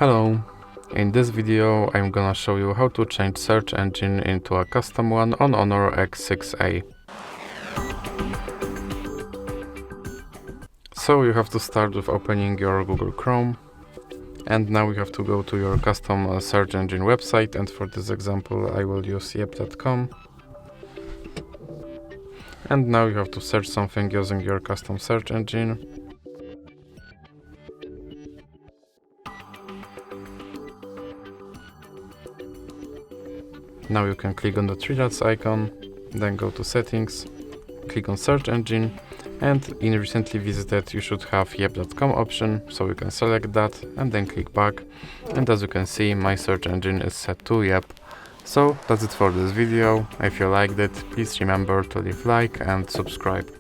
Hello, in this video I'm gonna show you how to change search engine into a custom one on HONOR X6a. So you have to start with opening your Google Chrome, and now you have to go to your custom search engine website, and for this example I will use yep.com. And now you have to search something using your custom search engine. Now you can click on the three dots icon, then go to settings, click on search engine, and in recently visited you should have yep.com option, so you can select that and then click back. And as you can see, my search engine is set to Yep. So that's it for this video. If you liked it, please remember to leave like and subscribe.